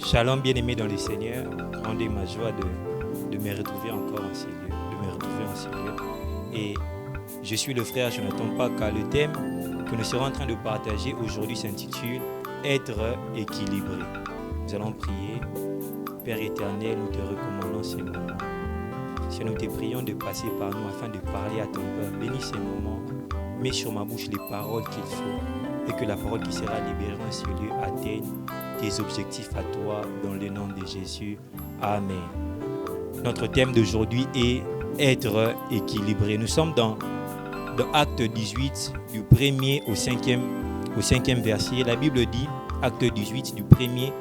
Shalom bien-aimés dans le Seigneur, rendez ma joie de me retrouver encore en ces lieux, Et je suis le frère Jonathan Paka. Le thème que nous serons en train de partager aujourd'hui s'intitule « Être équilibré ». Nous allons prier. Père éternel, nous te recommandons ces moments. Si nous te prions de passer par nous afin de parler à ton peuple, bénis ces moments, mets sur ma bouche les paroles qu'il faut et que la parole qui sera libérée en ce lieu atteigne tes objectifs à toi dans le nom de Jésus. Amen. Notre thème d'aujourd'hui est être équilibré. Nous sommes dans Acte 18, du 1er au 5e verset. La Bible dit, Acte 18, du 1er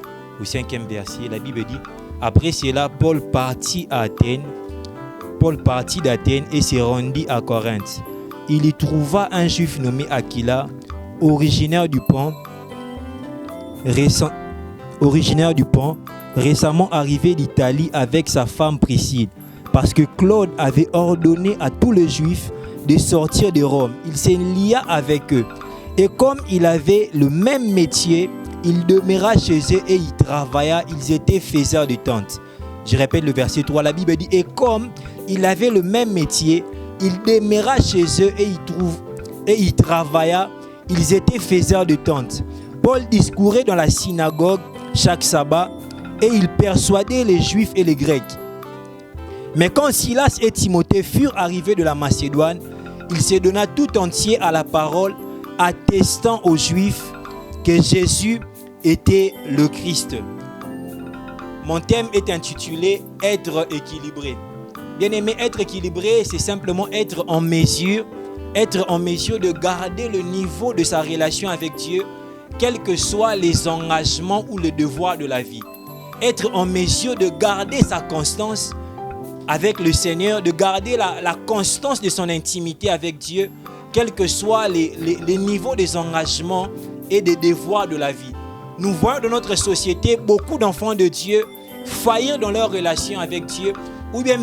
au 5e verset, la Bible dit, après cela, Paul partit d'Athènes et se rendit à Corinthe. Il y trouva un juif nommé Aquila, originaire du Pont, récemment arrivé d'Italie avec sa femme Priscille, parce que Claude avait ordonné à tous les Juifs de sortir de Rome. Il se lia avec eux. Et comme il avait le même métier, il demeura chez eux et il travailla. Ils étaient faiseurs de tentes. Je répète le verset 3. La Bible dit, et comme il avait le même métier, il demeura chez eux et il travailla. Ils étaient faiseurs de tentes. Paul discourait dans la synagogue chaque sabbat et il persuadait les Juifs et les Grecs. Mais quand Silas et Timothée furent arrivés de la Macédoine, il se donna tout entier à la parole, attestant aux Juifs que Jésus était le Christ. Mon thème est intitulé « Être équilibré ». Bien-aimé, être équilibré, c'est simplement être en mesure de garder le niveau de sa relation avec Dieu, quels que soient les engagements ou les devoirs de la vie. Être en mesure de garder sa constance avec le Seigneur, de garder la constance de son intimité avec Dieu, quels que soient les niveaux des engagements et des devoirs de la vie. Nous voyons dans notre société beaucoup d'enfants de Dieu faillir dans leur relation avec Dieu ou bien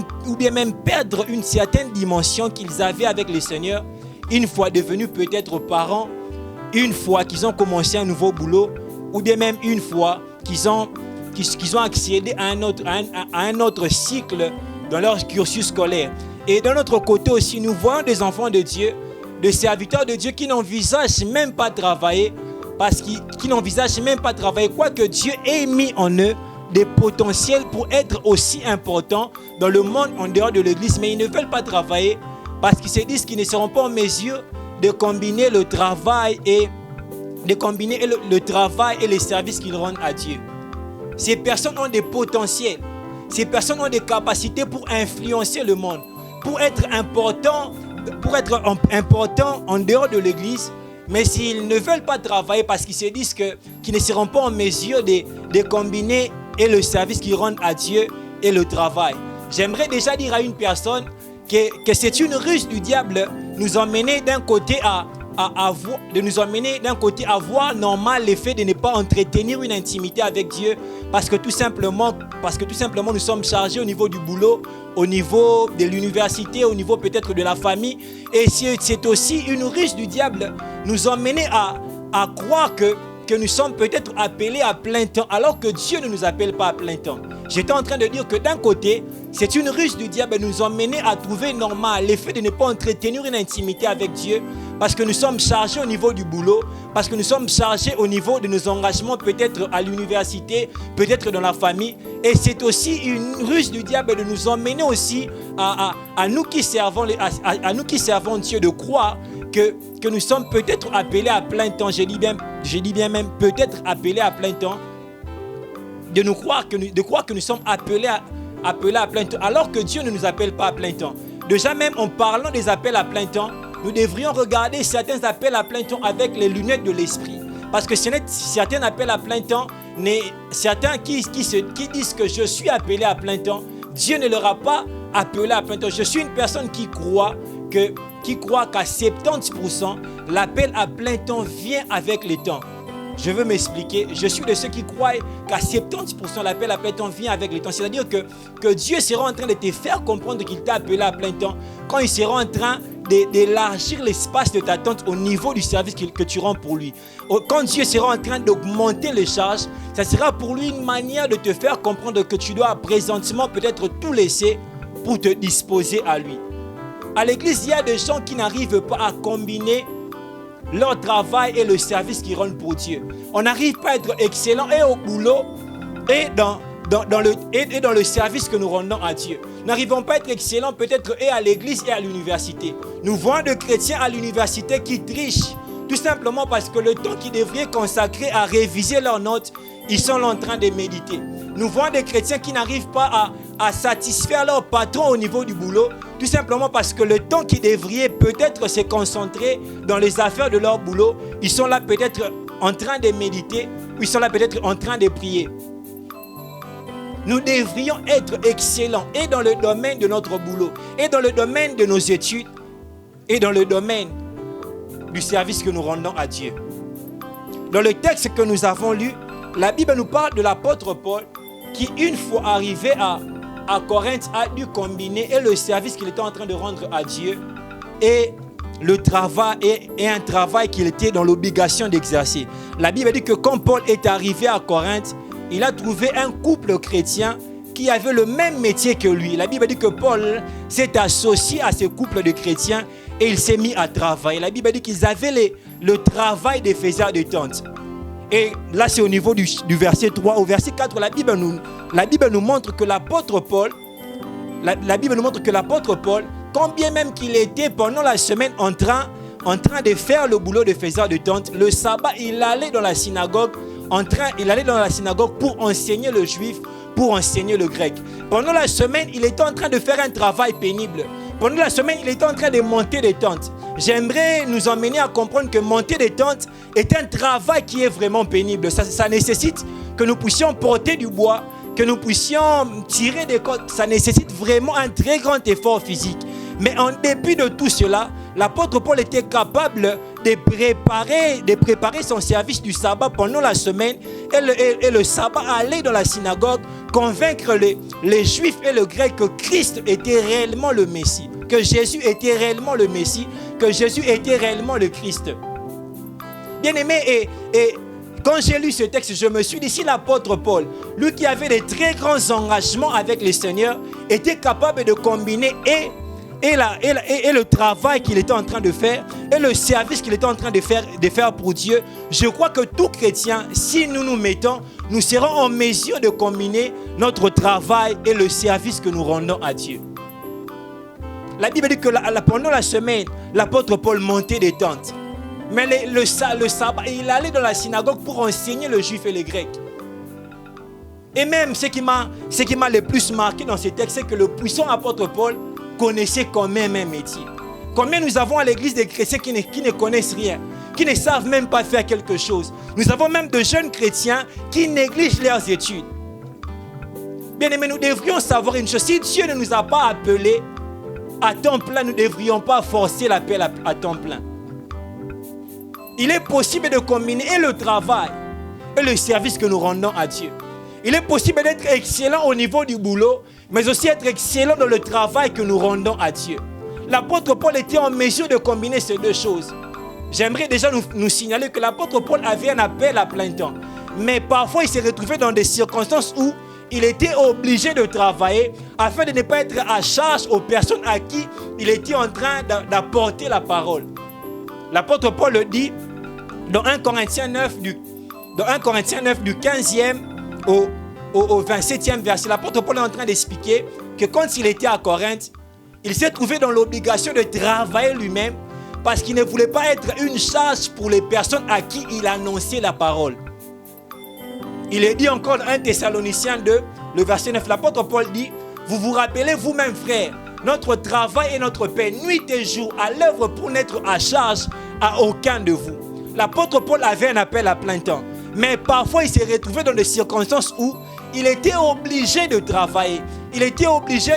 même perdre une certaine dimension qu'ils avaient avec le Seigneur une fois devenus peut-être parents, une fois qu'ils ont commencé un nouveau boulot ou bien même une fois qu'ils ont accédé à un autre cycle dans leur cursus scolaire. Et de notre côté aussi, nous voyons des enfants de Dieu, des serviteurs de Dieu qui n'envisagent même pas travailler, quoique Dieu ait mis en eux des potentiels pour être aussi importants dans le monde en dehors de l'église, mais ils ne veulent pas travailler parce qu'ils se disent qu'ils ne seront pas en mesure de combiner le travail et les services qu'ils rendent à Dieu. Ces personnes ont des potentiels. Ces personnes ont des capacités pour influencer le monde, pour être importants en dehors de l'église. Mais s'ils ne veulent pas travailler parce qu'ils se disent qu'ils ne seront pas en mesure de combiner et le service qu'ils rendent à Dieu et le travail. J'aimerais déjà dire à une personne que c'est une ruse du diable nous emmener d'un côté à voir normal le fait de ne pas entretenir une intimité avec Dieu parce que tout simplement nous sommes chargés au niveau du boulot, au niveau de l'université, au niveau peut-être de la famille. Et c'est aussi une ruse du diable nous emmener à croire que nous sommes peut-être appelés à plein temps alors que Dieu ne nous appelle pas à plein temps. J'étais en train de dire que d'un côté, c'est une ruse du diable de nous emmener à trouver normal l'effet de ne pas entretenir une intimité avec Dieu parce que nous sommes chargés au niveau du boulot, parce que nous sommes chargés au niveau de nos engagements peut-être à l'université, peut-être dans la famille. Et c'est aussi une ruse du diable de nous emmener aussi à nous qui servons Dieu de croire que nous sommes peut-être appelés à plein temps. Je dis bien même peut-être appelés à plein temps. De croire que nous sommes appelés à plein temps alors que Dieu ne nous appelle pas à plein temps. Déjà même en parlant des appels à plein temps, nous devrions regarder certains appels à plein temps avec les lunettes de l'esprit. Parce que certains appels à plein temps, certains qui disent que je suis appelé à plein temps, Dieu ne leur a pas appelé à plein temps. Je suis une personne qui croit qui croient qu'à 70%, l'appel à plein temps vient avec le temps. Je veux m'expliquer. Je suis de ceux qui croient qu'à 70% l'appel à plein temps vient avec le temps. C'est-à-dire que Dieu sera en train de te faire comprendre qu'il t'a appelé à plein temps quand il sera en train d'élargir l'espace de ta tente au niveau du service que tu rends pour lui. Quand Dieu sera en train d'augmenter les charges, ça sera pour lui une manière de te faire comprendre que tu dois présentement peut-être tout laisser pour te disposer à lui. À l'église, il y a des gens qui n'arrivent pas à combiner leur travail et le service qu'ils rendent pour Dieu. On n'arrive pas à être excellent et au boulot et dans le service que nous rendons à Dieu. Nous n'arrivons pas à être excellents peut-être et à l'église et à l'université. Nous voyons des chrétiens à l'université qui trichent, tout simplement parce que le temps qu'ils devraient consacrer à réviser leurs notes, ils sont en train de méditer. Nous voyons des chrétiens qui n'arrivent pas à satisfaire leur patron au niveau du boulot, tout simplement parce que le temps qu'ils devraient peut-être se concentrer dans les affaires de leur boulot, ils sont là peut-être en train de méditer, ou ils sont là peut-être en train de prier. Nous devrions être excellents et dans le domaine de notre boulot, et dans le domaine de nos études, et dans le domaine du service que nous rendons à Dieu. Dans le texte que nous avons lu, la Bible nous parle de l'apôtre Paul qui, une fois arrivé à Corinthe, a dû combiner et le service qu'il était en train de rendre à Dieu et le travail et un travail qu'il était dans l'obligation d'exercer. La Bible dit que quand Paul est arrivé à Corinthe, il a trouvé un couple chrétien qui avait le même métier que lui. La Bible dit que Paul s'est associé à ce couple de chrétiens et il s'est mis à travailler. La Bible dit qu'ils avaient le travail des faiseurs de tentes. Et là, c'est au niveau du verset 3. Au verset 4, la Bible nous montre que l'apôtre Paul, quand bien même qu'il était pendant la semaine en train de faire le boulot de faiseur de tentes, le sabbat, il allait dans la synagogue pour enseigner le juif, pour enseigner le grec. Pendant la semaine, il était en train de faire un travail pénible. Pendant la semaine, il était en train de monter des tentes. J'aimerais nous emmener à comprendre que monter des tentes est un travail qui est vraiment pénible. Ça nécessite que nous puissions porter du bois, que nous puissions tirer des cordes. Ça nécessite vraiment un très grand effort physique. Mais en dépit de tout cela, l'apôtre Paul était capable de préparer son service du sabbat pendant la semaine et le sabbat aller dans la synagogue convaincre les Juifs et le Grec que Christ était réellement le Messie, que Jésus était réellement le Messie, que Jésus était réellement le Christ. Bien aimé, et quand j'ai lu ce texte, je me suis dit, si l'apôtre Paul, lui qui avait des très grands engagements avec le Seigneur, était capable de combiner et le travail qu'il était en train de faire et le service qu'il était en train de faire pour Dieu, je crois que tout chrétien, si nous nous mettons, nous serons en mesure de combiner notre travail et le service que nous rendons à Dieu. La Bible dit que pendant la semaine, l'apôtre Paul montait des tentes. Mais le sabbat, il allait dans la synagogue pour enseigner le juif et le grec. Et même ce qui m'a le plus marqué dans ce texte, c'est que le puissant apôtre Paul connaissait quand même un métier. Combien nous avons à l'église des chrétiens qui ne connaissent rien, qui ne savent même pas faire quelque chose. Nous avons même de jeunes chrétiens qui négligent leurs études. Bien aimés, nous devrions savoir une chose. Si Dieu ne nous a pas appelés à temps plein, nous ne devrions pas forcer l'appel à temps plein. Il est possible de combiner et le travail et le service que nous rendons à Dieu. Il est possible d'être excellent au niveau du boulot, mais aussi être excellent dans le travail que nous rendons à Dieu. L'apôtre Paul était en mesure de combiner ces deux choses. J'aimerais déjà nous signaler que l'apôtre Paul avait un appel à plein temps. Mais parfois, il s'est retrouvé dans des circonstances où il était obligé de travailler afin de ne pas être à charge aux personnes à qui il était en train d'apporter la parole. L'apôtre Paul le dit dans 1 Corinthiens 9 du 15e au 27e verset. L'apôtre Paul est en train d'expliquer que quand il était à Corinthe, il s'est trouvé dans l'obligation de travailler lui-même parce qu'il ne voulait pas être une charge pour les personnes à qui il annonçait la parole. Il est dit encore dans 1 Thessaloniciens 2, le verset 9, l'apôtre Paul dit, « Vous vous rappelez vous-même, frères, notre travail et notre paix, nuit et jour, à l'œuvre pour n'être à charge à aucun de vous. » L'apôtre Paul avait un appel à plein temps. Mais parfois, il s'est retrouvé dans des circonstances où il était obligé de travailler. Il était obligé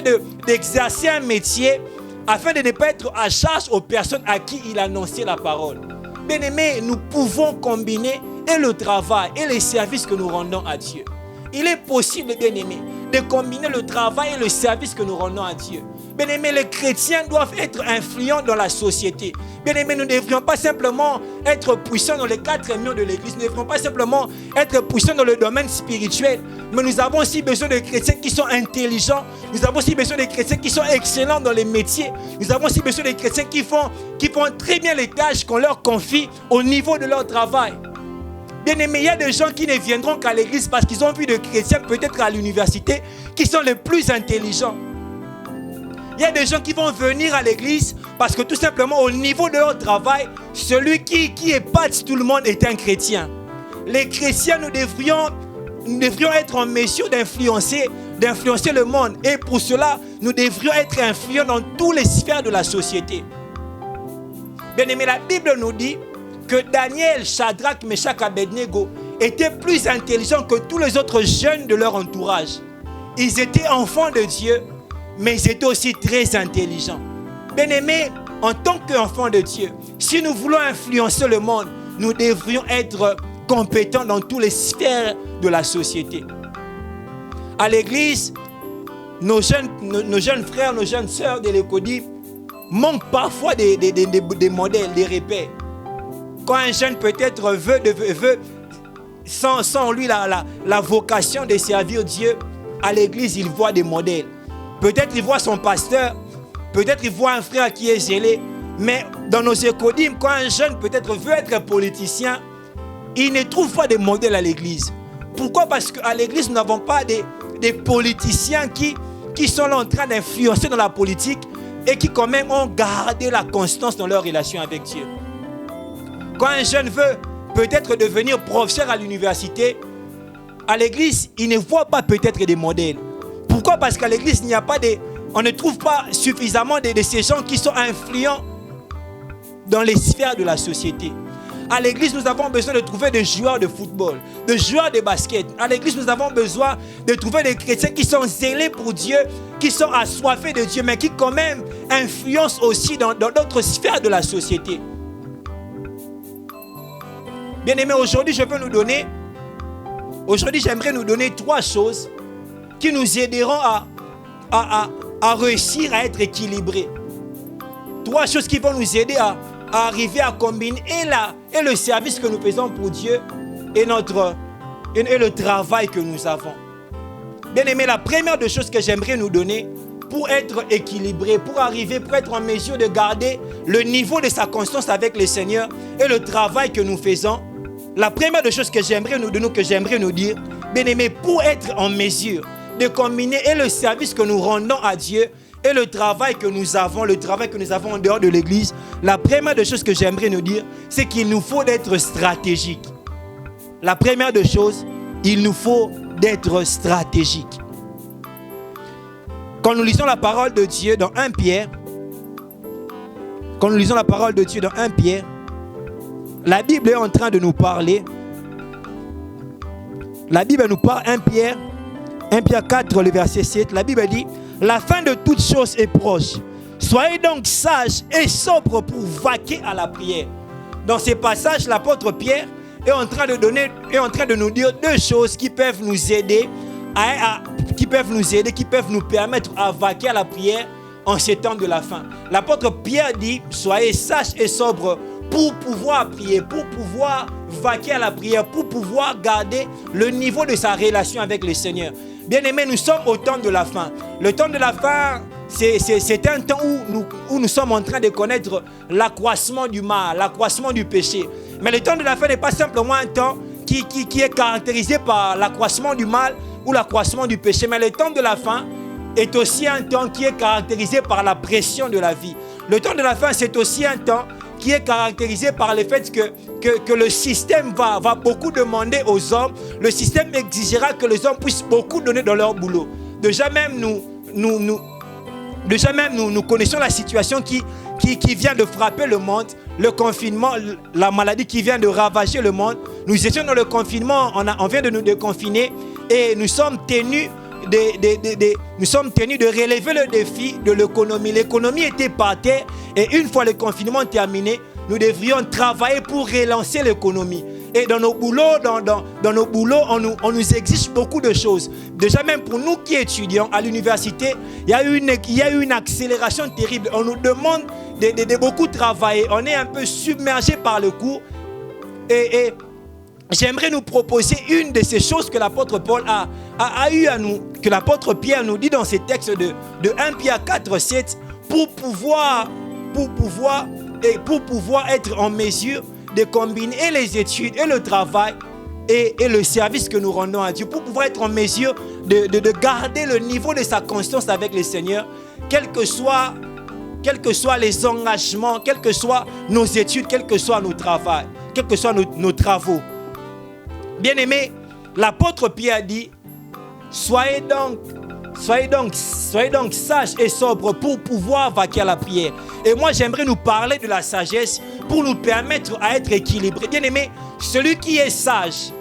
d'exercer un métier afin de ne pas être à charge aux personnes à qui il annonçait la parole. Bien-aimés, nous pouvons combiner et le travail et les services que nous rendons à Dieu. Il est possible, bien-aimés, de combiner le travail et le service que nous rendons à Dieu. Bien-aimés, les chrétiens doivent être influents dans la société. Bien-aimés, nous ne devrions pas simplement être puissants dans les 4 murs de l'église. Nous ne devrions pas simplement être puissants dans le domaine spirituel. Mais nous avons aussi besoin de chrétiens qui sont intelligents. Nous avons aussi besoin de chrétiens qui sont excellents dans les métiers. Nous avons aussi besoin de chrétiens qui font très bien les tâches qu'on leur confie au niveau de leur travail. Bien-aimés, il y a des gens qui ne viendront qu'à l'église parce qu'ils ont vu des chrétiens peut-être à l'université qui sont les plus intelligents. Il y a des gens qui vont venir à l'église parce que tout simplement au niveau de leur travail, celui qui épate tout le monde est un chrétien. Les chrétiens, nous devrions être en mesure d'influencer le monde. Et pour cela, nous devrions être influents dans toutes les sphères de la société. Bien-aimés, la Bible nous dit que Daniel, Shadrach, Meshach, Abednego étaient plus intelligents que tous les autres jeunes de leur entourage. Ils étaient enfants de Dieu, mais ils étaient aussi très intelligents. Bien-aimés, en tant qu'enfants de Dieu, si nous voulons influencer le monde, nous devrions être compétents dans toutes les sphères de la société. À l'église, nos jeunes frères, nos jeunes sœurs de l'Ecodie manquent parfois des modèles, des repères. Quand un jeune peut-être veut sans lui la vocation de servir Dieu, à l'église, il voit des modèles. Peut-être il voit son pasteur, peut-être il voit un frère qui est zélé, mais dans nos écodimes, quand un jeune peut-être veut être politicien, il ne trouve pas de modèles à l'église. Pourquoi? Parce qu'à l'église, nous n'avons pas des politiciens qui sont là en train d'influencer dans la politique et qui quand même ont gardé la constance dans leur relation avec Dieu. Quand un jeune veut peut-être devenir professeur à l'université, à l'église, il ne voit pas peut-être des modèles. Pourquoi? Parce qu'à l'église, on ne trouve pas suffisamment de ces gens qui sont influents dans les sphères de la société. À l'église, nous avons besoin de trouver des joueurs de football, des joueurs de basket. À l'église, nous avons besoin de trouver des chrétiens qui sont zélés pour Dieu, qui sont assoiffés de Dieu, mais qui quand même influencent aussi dans d'autres sphères de la société. Bien-aimés, aujourd'hui, j'aimerais nous donner 3 choses qui nous aideront à réussir à être équilibrés. 3 choses qui vont nous aider à arriver à combiner et le service que nous faisons pour Dieu et le travail que nous avons. Bien-aimés, la première des choses que j'aimerais nous donner pour être équilibré, pour être en mesure de garder le niveau de sa constance avec le Seigneur et le travail que nous faisons, la première des choses que j'aimerais nous dire, bien-aimés, pour être en mesure de combiner et le service que nous rendons à Dieu et le travail que nous avons en dehors de l'église, la première des choses que j'aimerais nous dire, c'est qu'il nous faut d'être stratégique. La première des choses, il nous faut d'être stratégique. Quand nous lisons la parole de Dieu dans 1 Pierre, la Bible est en train de nous parler. La Bible nous parle, 1 Pierre 4, le verset 7. La Bible dit: la fin de toutes choses est proche. Soyez donc sages et sobres pour vaquer à la prière. Dans ces passages, l'apôtre Pierre est en train de nous dire 2 choses qui peuvent nous aider, qui peuvent nous permettre à vaquer à la prière en ces temps de la fin. L'apôtre Pierre dit: soyez sages et sobres pour pouvoir prier, pour pouvoir vaquer à la prière, pour pouvoir garder le niveau de sa relation avec le Seigneur. Bien-aimés, nous sommes au temps de la fin. Le temps de la fin, c'est un temps où nous sommes en train de connaître l'accroissement du mal, l'accroissement du péché. Mais le temps de la fin n'est pas simplement un temps qui est caractérisé par l'accroissement du mal ou l'accroissement du péché. Mais le temps de la fin est aussi un temps qui est caractérisé par la pression de la vie. Le temps de la fin, c'est aussi un temps qui est caractérisé par le fait que le système va beaucoup demander aux hommes. Le système exigera que les hommes puissent beaucoup donner dans leur boulot. Déjà même, nous connaissons la situation qui vient de frapper le monde, le confinement, la maladie qui vient de ravager le monde. Nous étions dans le confinement, on vient de nous déconfiner et nous sommes tenus nous sommes tenus de relever le défi de l'économie. L'économie était par terre et une fois le confinement terminé, nous devrions travailler pour relancer l'économie. Et dans nos boulots, dans nos boulots, on nous exige beaucoup de choses. Déjà même pour nous qui étudions à l'université, il y a eu une accélération terrible. On nous demande de beaucoup travailler. On est un peu submergé par le cours. Et j'aimerais nous proposer une de ces choses que l'apôtre Paul a eu à nous, que l'apôtre Pierre nous dit dans ses textes de 1 Pierre 4, 7, pour pouvoir être en mesure de combiner les études et le travail et le service que nous rendons à Dieu, pour pouvoir être en mesure de garder le niveau de sa constance avec le Seigneur, quels que soient les engagements, quels que soient nos études, quels que soient nos travaux, quels que soient nos travaux. Bien-aimés, l'apôtre Pierre dit, soyez donc sages et sobres pour pouvoir vaquer à la prière. Et moi, j'aimerais nous parler de la sagesse pour nous permettre à être équilibrés. Bien-aimés, celui qui est sage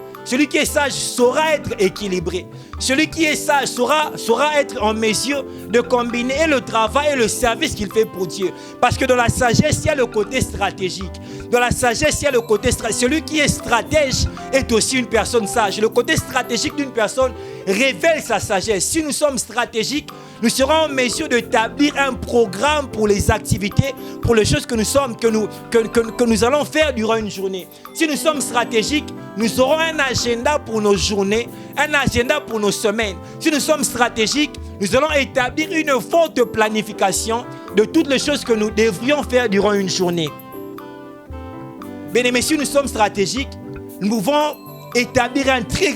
saura être équilibré. Celui qui est sage saura être en mesure de combiner le travail et le service qu'il fait pour Dieu. Parce que dans la sagesse, il y a le côté stratégique. Dans la sagesse, il y a le côté stratégique. Celui qui est stratège est aussi une personne sage. Le côté stratégique d'une personne révèle sa sagesse. Si nous sommes stratégiques, nous serons en mesure d'établir un programme pour les activités, pour les choses que nous allons faire durant une journée. Si nous sommes stratégiques, nous aurons un agenda pour nos journées, un agenda pour nos semaines. Si nous sommes stratégiques, nous allons établir une forte planification de toutes les choses que nous devrions faire durant une journée. Bien-aimés, si nous sommes stratégiques, nous pouvons établir un très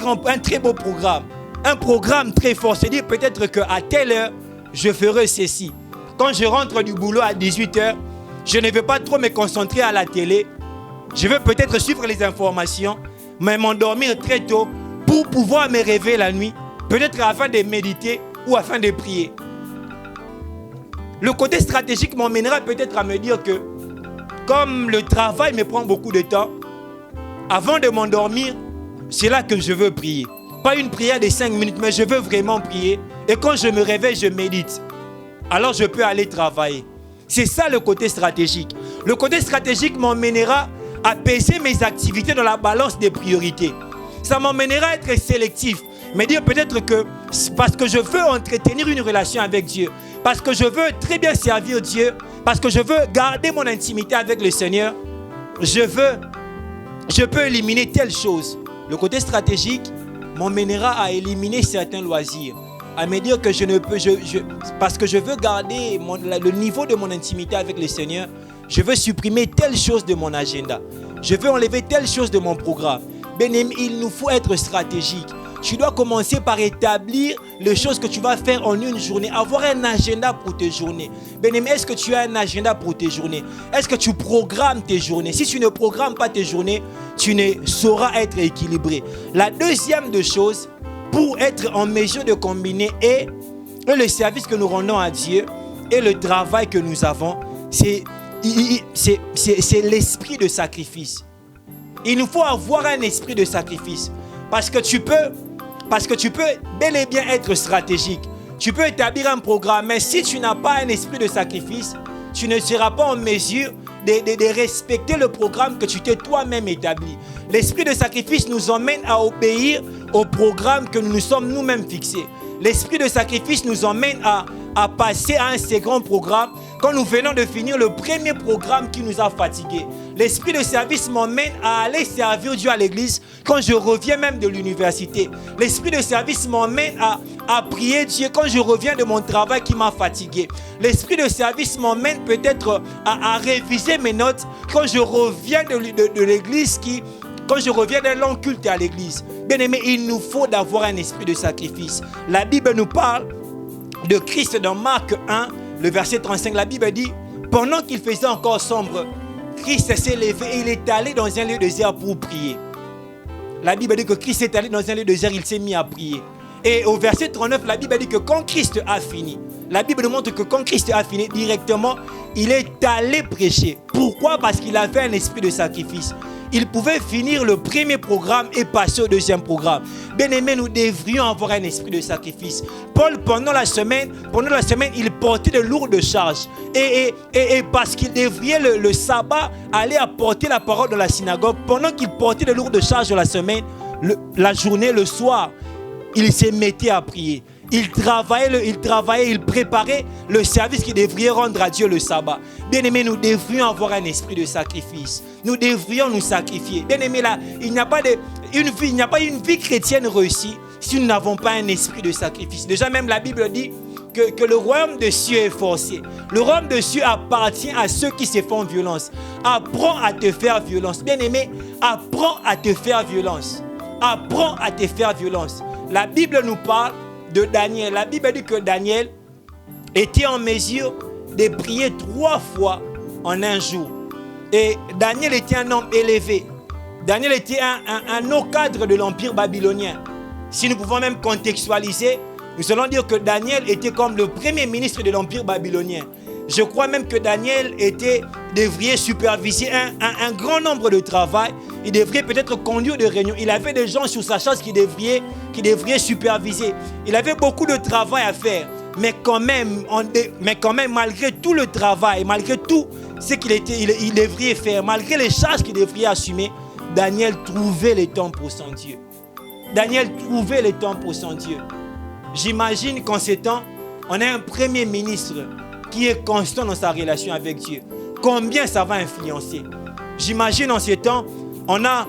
beau programme. Un programme très fort. C'est-à-dire peut-être qu'à telle heure, je ferai ceci. Quand je rentre du boulot à 18h, je ne vais pas trop me concentrer à la télé. Je vais peut-être suivre les informations, mais m'endormir très tôt pour pouvoir me réveiller la nuit, peut-être afin de méditer ou afin de prier. Le côté stratégique m'emmènera peut-être à me dire que, comme le travail me prend beaucoup de temps, avant de m'endormir, c'est là que je veux prier. Pas une prière de 5 minutes, mais je veux vraiment prier. Et quand je me réveille, je médite. Alors je peux aller travailler. C'est ça le côté stratégique. Le côté stratégique m'emmènera à peser mes activités dans la balance des priorités. Ça m'emmènera à être sélectif. Me dire peut-être que parce que je veux entretenir une relation avec Dieu, parce que je veux très bien servir Dieu, parce que je veux garder mon intimité avec le Seigneur, je peux éliminer telle chose. Le côté stratégique m'emmènera à éliminer certains loisirs, à me dire que parce que je veux garder le niveau de mon intimité avec le Seigneur, je veux supprimer telle chose de mon agenda, je veux enlever telle chose de mon programme. Bien-aimé, il nous faut être stratégique. Tu dois commencer par établir les choses que tu vas faire en une journée, avoir un agenda pour tes journées. Bien-aimé, est-ce que tu as un agenda pour tes journées? Est-ce que tu programmes tes journées? Si tu ne programmes pas tes journées, tu ne sauras être équilibré. La deuxième des choses, pour être en mesure de combiner et le service que nous rendons à Dieu et le travail que nous avons, c'est l'esprit de sacrifice. Il nous faut avoir un esprit de sacrifice. Parce que tu peux bel et bien être stratégique. Tu peux établir un programme, mais si tu n'as pas un esprit de sacrifice, tu ne seras pas en mesure de respecter le programme que tu t'es toi-même établi. L'esprit de sacrifice nous emmène à obéir au programme que nous nous sommes nous-mêmes fixés. L'esprit de sacrifice nous emmène à passer à un second programme quand nous venons de finir le premier programme qui nous a fatigués. L'esprit de service m'emmène à aller servir Dieu à l'église quand je reviens même de l'université. L'esprit de service m'emmène à prier Dieu quand je reviens de mon travail qui m'a fatigué. L'esprit de service m'emmène peut-être à réviser mes notes quand je reviens de l'église quand je reviens d'un long culte à l'église. Bien aimé, il nous faut d'avoir un esprit de sacrifice. La Bible nous parle de Christ dans Marc 1, le verset 35. La Bible dit, pendant qu'il faisait encore sombre, Christ s'est levé et il est allé dans un lieu désert pour prier. La Bible dit que Christ est allé dans un lieu désert, il s'est mis à prier. Et au verset 39, la Bible dit que quand Christ a fini, la Bible nous montre que quand Christ a fini, directement, il est allé prêcher. Pourquoi? Parce qu'il avait un esprit de sacrifice. il pouvait finir le premier programme et passer au deuxième programme. Bien aimé, nous devrions avoir un esprit de sacrifice. Paul, pendant la semaine, il portait de lourdes charges. Et parce qu'il devrait le sabbat aller apporter la parole dans la synagogue, pendant qu'il portait de lourdes charges de la semaine, la journée, le soir, il se mettait à prier. Il travaillait, il préparait le service qu'il devrait rendre à Dieu le sabbat. Bien aimé, nous devrions avoir un esprit de sacrifice. Nous devrions nous sacrifier. Bien aimé, là, il n'y a pas une vie chrétienne réussie si nous n'avons pas un esprit de sacrifice. Déjà même la Bible dit que le royaume de cieux est forcé. Le royaume de cieux appartient à ceux qui se font violence. Apprends à te faire violence. Bien aimé, apprends à te faire violence. Apprends à te faire violence. La Bible nous parle de Daniel. La Bible dit que Daniel était en mesure de prier 3 fois en un jour. Et Daniel était un homme élevé. Daniel était un haut cadre de l'empire babylonien. Si nous pouvons même contextualiser, nous allons dire que Daniel était comme le premier ministre de l'empire babylonien. Je crois même que Daniel devrait superviser un grand nombre de travail. Il devrait peut-être conduire des réunions. Il avait des gens sur sa chasse qui devraient superviser. Il avait beaucoup de travail à faire. Mais quand même, malgré tout le travail, malgré tout ce qu'il devrait faire, malgré les charges qu'il devrait assumer, Daniel trouvait le temps pour son Dieu. Daniel trouvait le temps pour son Dieu. J'imagine qu'en ces temps, on a un premier ministre qui est constant dans sa relation avec Dieu. Combien ça va influencer? J'imagine en ces temps, on a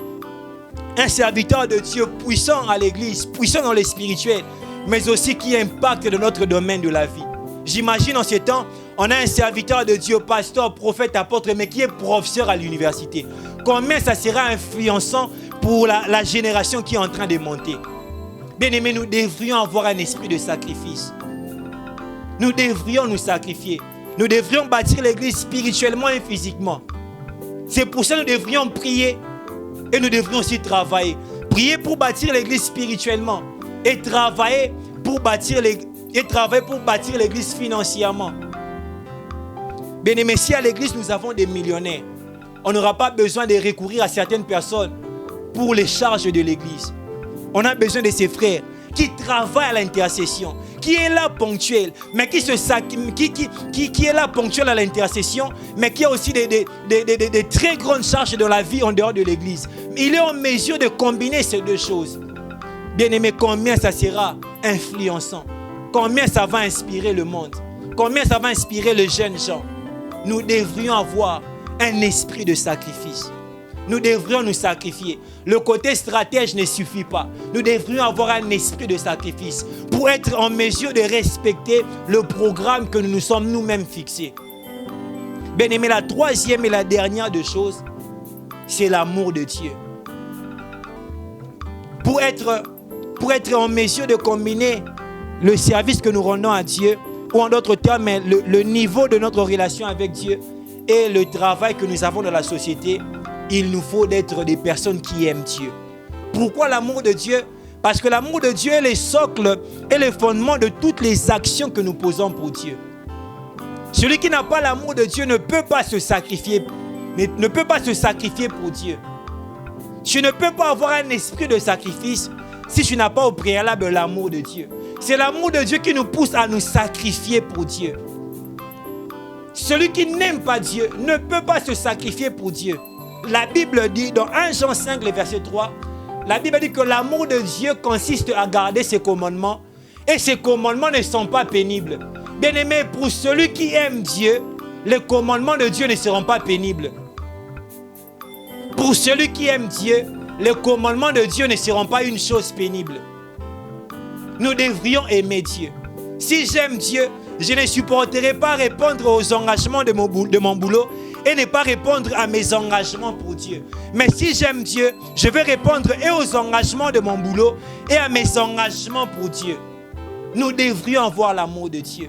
un serviteur de Dieu puissant à l'église, puissant dans le spirituel, mais aussi qui impacte dans notre domaine de la vie. J'imagine en ces temps, on a un serviteur de Dieu, pasteur, prophète, apôtre, mais qui est professeur à l'université. Combien ça sera influençant pour la génération qui est en train de monter? Bien aimés, nous devrions avoir un esprit de sacrifice. Nous devrions nous sacrifier. Nous devrions bâtir l'église spirituellement et physiquement. C'est pour ça que nous devrions prier et nous devrions aussi travailler. Prier pour bâtir l'église spirituellement et travailler pour bâtir l'église financièrement. Bien aimé, si à l'église nous avons des millionnaires, on n'aura pas besoin de recourir à certaines personnes pour les charges de l'église. On a besoin de ces frères qui travaillent à l'intercession, qui est là ponctuel, mais qui est là ponctuel à l'intercession, mais qui a aussi des très grandes charges dans la vie en dehors de l'église. Il est en mesure de combiner ces deux choses. Bien aimé, combien ça sera influençant, combien ça va inspirer le monde, combien ça va inspirer les jeunes gens. Nous devrions avoir un esprit de sacrifice. Nous devrions nous sacrifier. Le côté stratège ne suffit pas. Nous devrions avoir un esprit de sacrifice pour être en mesure de respecter le programme que nous nous sommes nous-mêmes fixés. Bien aimé, la troisième et la dernière des choses, c'est l'amour de Dieu. Pour être en mesure de combiner le service que nous rendons à Dieu, ou en d'autres termes, le niveau de notre relation avec Dieu et le travail que nous avons dans la société, il nous faut d'être des personnes qui aiment Dieu. Pourquoi l'amour de Dieu? Parce que l'amour de Dieu est le socle et le fondement de toutes les actions que nous posons pour Dieu. Celui qui n'a pas l'amour de Dieu ne peut pas se sacrifier, ne peut pas se sacrifier pour Dieu. Tu ne peux pas avoir un esprit de sacrifice si tu n'as pas au préalable l'amour de Dieu. C'est l'amour de Dieu qui nous pousse à nous sacrifier pour Dieu. Celui qui n'aime pas Dieu ne peut pas se sacrifier pour Dieu. La Bible dit dans 1 Jean 5, le verset 3, la Bible dit que l'amour de Dieu consiste à garder ses commandements et ses commandements ne sont pas pénibles. Bien aimé, pour celui qui aime Dieu, les commandements de Dieu ne seront pas pénibles. Pour celui qui aime Dieu, les commandements de Dieu ne seront pas une chose pénible. Nous devrions aimer Dieu. Si j'aime Dieu, je ne supporterai pas répondre aux engagements de mon boulot et ne pas répondre à mes engagements pour Dieu. Mais si j'aime Dieu, je vais répondre et aux engagements de mon boulot et à mes engagements pour Dieu. Nous devrions avoir l'amour de Dieu.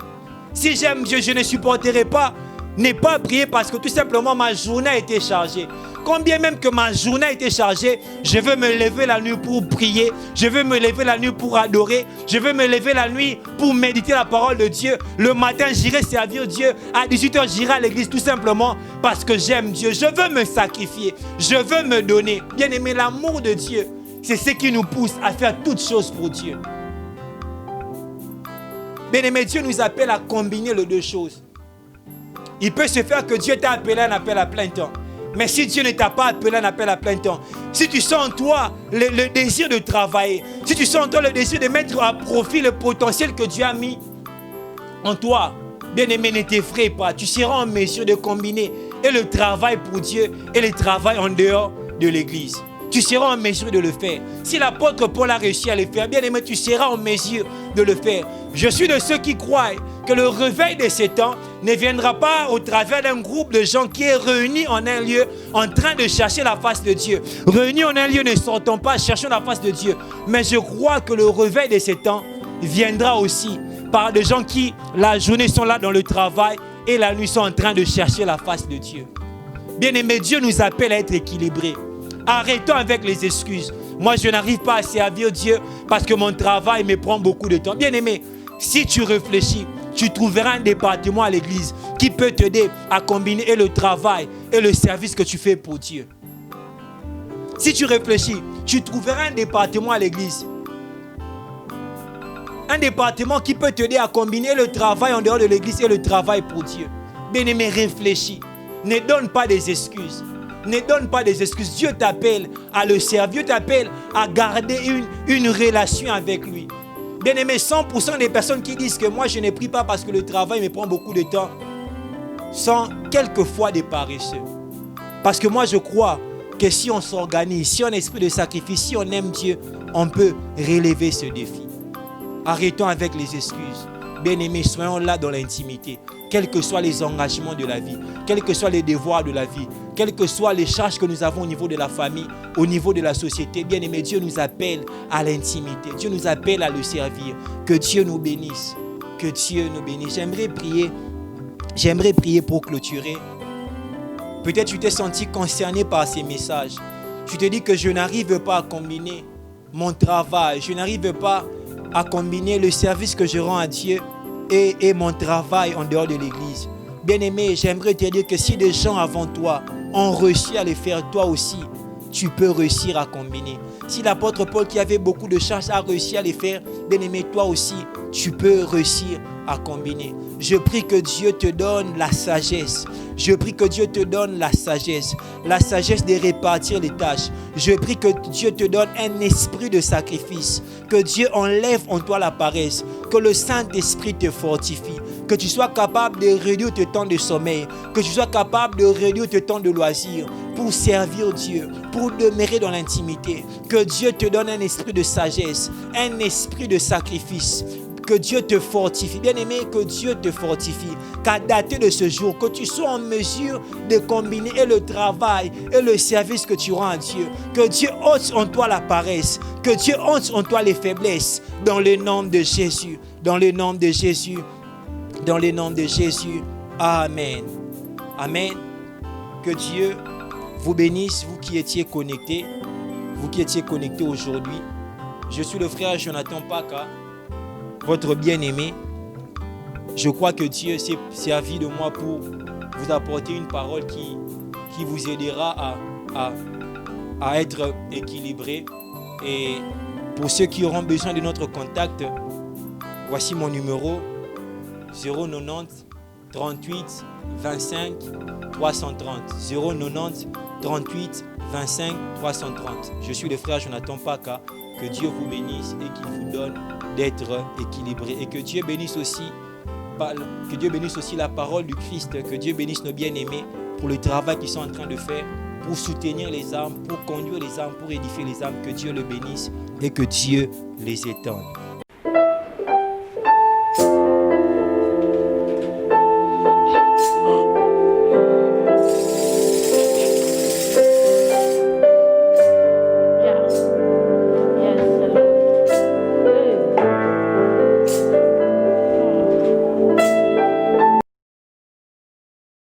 Si j'aime Dieu, je ne supporterai pas ne pas prier parce que tout simplement ma journée a été chargée. combien même que ma journée a été chargée, je veux me lever la nuit pour prier, je veux me lever la nuit pour adorer, je veux me lever la nuit pour méditer la parole de Dieu. Le matin, j'irai servir Dieu. À 18h, j'irai à l'église tout simplement parce que j'aime Dieu. Je veux me sacrifier, je veux me donner. Bien aimé, l'amour de Dieu, c'est ce qui nous pousse à faire toutes choses pour Dieu. Bien aimé, Dieu nous appelle à combiner les deux choses. Il peut se faire que Dieu t'a appelé à un appel à plein temps. Mais si Dieu ne t'a pas appelé à un appel à plein temps, si tu sens en toi le désir de travailler, si tu sens en toi le désir de mettre à profit le potentiel que Dieu a mis en toi, bien aimé, ne t'effraie pas. Tu seras en mesure de combiner et le travail pour Dieu et le travail en dehors de l'église. Tu seras en mesure de le faire. Si l'apôtre Paul a réussi à le faire, bien aimé, tu seras en mesure de le faire. Je suis de ceux qui croient que le réveil de ces temps ne viendra pas au travers d'un groupe de gens qui est réunis en un lieu en train de chercher la face de Dieu. Réunis en un lieu, ne sortons pas, cherchons la face de Dieu. Mais je crois que le réveil de ces temps viendra aussi par des gens qui, la journée, sont là dans le travail et la nuit sont en train de chercher la face de Dieu. Bien aimé, Dieu nous appelle à être équilibrés. Arrêtons avec les excuses. Moi, je n'arrive pas à servir Dieu parce que mon travail me prend beaucoup de temps. Bien aimé, si tu réfléchis, tu trouveras un département à l'église qui peut t'aider à combiner le travail et le service que tu fais pour Dieu. Si tu réfléchis, tu trouveras un département à l'église. Un département qui peut t'aider à combiner le travail en dehors de l'église et le travail pour Dieu. Bien aimé, réfléchis. Ne donne pas des excuses. Ne donne pas des excuses. Dieu t'appelle à le servir. Dieu t'appelle à garder une relation avec lui. Bien aimé, 100% des personnes qui disent que moi je ne prie pas parce que le travail me prend beaucoup de temps sont quelquefois des paresseux. Parce que moi je crois que si on s'organise, si on a un esprit de sacrifice, si on aime Dieu, on peut relever ce défi. Arrêtons avec les excuses. Bien aimé, soyons là dans l'intimité. Quels que soient les engagements de la vie, quels que soient les devoirs de la vie, quelles que soient les charges que nous avons au niveau de la famille, au niveau de la société, bien aimé, Dieu nous appelle à l'intimité. Dieu nous appelle à le servir. Que Dieu nous bénisse. Que Dieu nous bénisse. J'aimerais prier pour clôturer. Peut-être tu t'es senti concerné par ces messages. Tu te dis que je n'arrive pas à combiner mon travail. Je n'arrive pas à combiner le service que je rends à Dieu et mon travail en dehors de l'église. Bien-aimé, j'aimerais te dire que si des gens avant toi ont réussi à le faire, toi aussi, tu peux réussir à combiner. Si l'apôtre Paul, qui avait beaucoup de charges, a réussi à le faire, bien-aimé, toi aussi, tu peux réussir à combiner. Je prie que Dieu te donne la sagesse. Je prie que Dieu te donne la sagesse de répartir les tâches. Je prie que Dieu te donne un esprit de sacrifice, que Dieu enlève en toi la paresse, que le Saint-Esprit te fortifie, que tu sois capable de réduire tes temps de sommeil, que tu sois capable de réduire tes temps de loisirs pour servir Dieu, pour demeurer dans l'intimité. Que Dieu te donne un esprit de sagesse, un esprit de sacrifice. Que Dieu te fortifie. Bien-aimé, que Dieu te fortifie. Qu'à dater de ce jour, que tu sois en mesure de combiner et le travail et le service que tu rends à Dieu. Que Dieu ôte en toi la paresse. Que Dieu ôte en toi les faiblesses. Dans le nom de Jésus. Dans le nom de Jésus. Dans le nom de Jésus. Amen. Amen. Que Dieu vous bénisse, vous qui étiez connectés. Vous qui étiez connectés aujourd'hui. Je suis le frère Jonathan Paka, votre bien-aimé. Je crois que Dieu s'est servi de moi pour vous apporter une parole qui vous aidera à être équilibré. Et pour ceux qui auront besoin de notre contact, voici mon numéro 090 38 25 330. 090 38 25 330. Je suis le frère Jonathan Paka. Que Dieu vous bénisse et qu'il vous donne d'être équilibré. Et que Dieu bénisse aussi la parole du Christ. Que Dieu bénisse nos bien-aimés pour le travail qu'ils sont en train de faire, pour soutenir les âmes, pour conduire les âmes, pour édifier les âmes. Que Dieu le bénisse et que Dieu les étende.